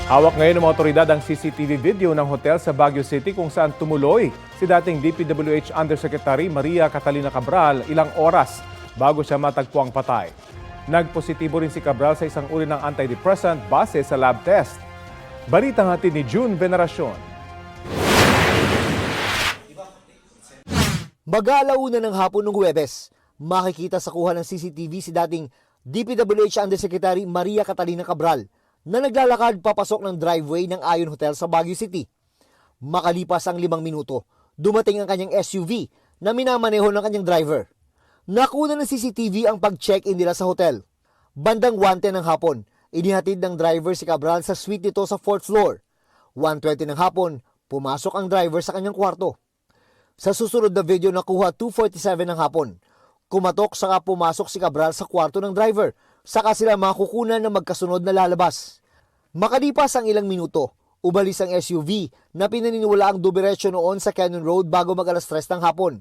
Hawak ngayon ng mga otoridad ang CCTV video ng hotel sa Baguio City kung saan tumuloy si dating DPWH Undersecretary Maria Catalina Cabral ilang oras bago siya matagpuang patay. Nagpositibo rin si Cabral sa isang uri ng antidepressant base sa lab test. Balitang hatid ni June Veneracion. Mag-aalauna ng hapon ng Huwebes, makikita sa kuha ng CCTV si dating DPWH Undersecretary Maria Catalina Cabral na naglalakad papasok ng driveway ng Ayon Hotel sa Baguio City. Makalipas ang 5 minuto, dumating ang kanyang SUV na minamaneho ng kanyang driver. Nakuna ng CCTV ang pag-check-in nila sa hotel. Bandang 1:10 ng hapon, inihatid ng driver si Cabral sa suite nito sa 4th floor. 1:20 ng hapon, pumasok ang driver sa kanyang kwarto. Sa susunod na video nakuha 2:47 ng hapon, kumatok saka pumasok si Cabral sa kwarto ng driver, saka sila makukunan na magkasunod na lalabas. Makalipas ang ilang minuto, umalis ang SUV na pinaniniwala ang dumiretso noon sa Cannon Road bago mag-alas 3 ng hapon.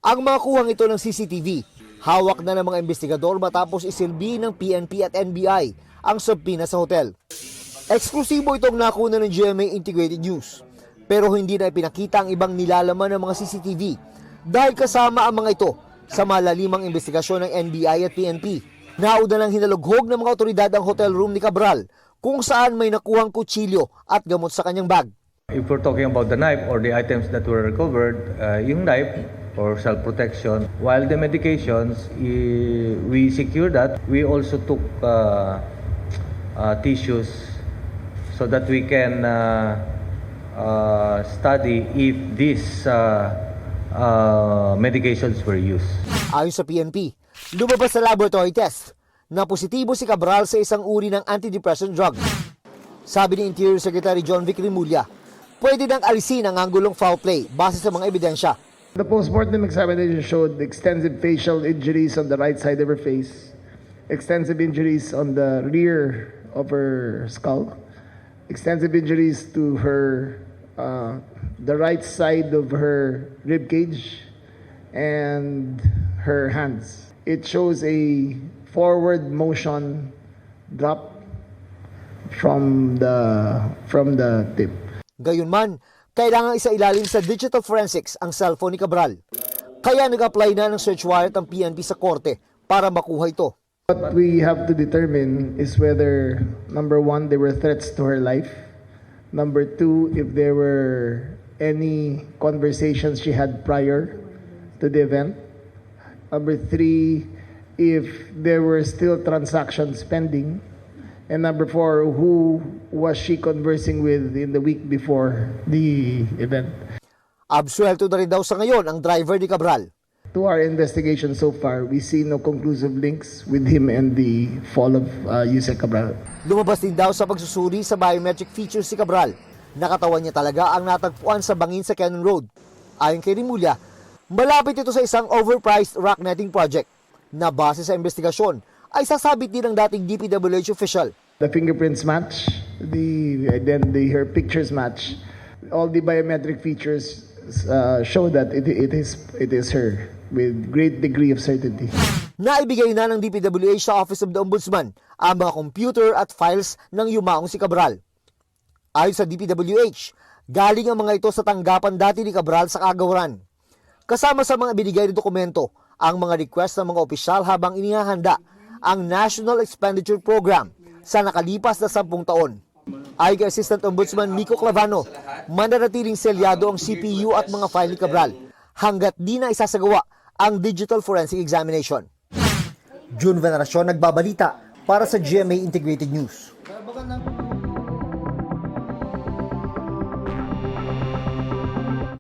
Ang mga kuhang ito ng CCTV, hawak na ng mga investigador matapos isilbi ng PNP at NBI ang subpoena sa hotel. Eksklusibo itong nakuna ng GMA Integrated News, pero hindi na ipinakita ang ibang nilalaman ng mga CCTV dahil kasama ang mga ito sa malalimang investigasyon ng NBI at PNP. Nauna lang hinalughog ng mga otoridad ang hotel room ni Cabral kung saan may nakuhang kutsilyo at gamot sa kanyang bag. If we're talking about the knife or the items that were recovered, yung knife for self-protection, while the medications, we secured that. We also took tissues so that we can study if these medications were used. Ayon sa PNP, lumabas sa laboratory test na positibo si Cabral sa isang uri ng antidepressant drug. Sabi ni Interior Secretary John Vic Rimulya, pwede nang alisin ang anggulong foul play base sa mga ebidensya. The postmortem examination showed extensive facial injuries on the right side of her face, extensive injuries on the rear of her skull, extensive injuries to her the right side of her rib cage and her hands. It shows a forward motion drop from the tip. Gayunman, kailangan isailalim sa digital forensics ang cellphone ni Cabral. Kaya nag-apply na ng search warrant ang PNP sa korte para makuha ito. What we have to determine is whether, number one, there were threats to her life. Number two, if there were any conversations she had prior to the event. Number three, if there were still transactions pending. And number four, who was she conversing with in the week before the event? Absuelto na rin daw sa ngayon ang driver ni Cabral. To our investigation so far, we see no conclusive links with him and the fall of Yusek Cabral. Lumabas din daw sa pagsusuri sa biometric features si Cabral. Nakatawan niya talaga ang natagpuan sa bangin sa Cannon Road. Ayon kay Rimulya, malapit ito sa isang overpriced rock netting project na base sa investigasyon ay sasabit din ng dating DPWH official. The fingerprints match, her pictures match. All the biometric features show that it is her with great degree of certainty. Naibigay na ng DPWH sa Office of the Ombudsman ang mga computer at files ng yumaong si Cabral. Ayon sa DPWH, galing ang mga ito sa tanggapan dati ni Cabral sa Kagawaran. Kasama sa mga binigay na dokumento ang mga request ng mga opisyal habang inihahanda ang National Expenditure Program sa nakalipas na 10 taon. Ayon kay Assistant Ombudsman Nico Clavano, mananatiling selyado ang CPU at mga file ni Cabral hanggat di na isasagawa ang digital forensic examination. June Veneracion, nagbabalita para sa GMA Integrated News.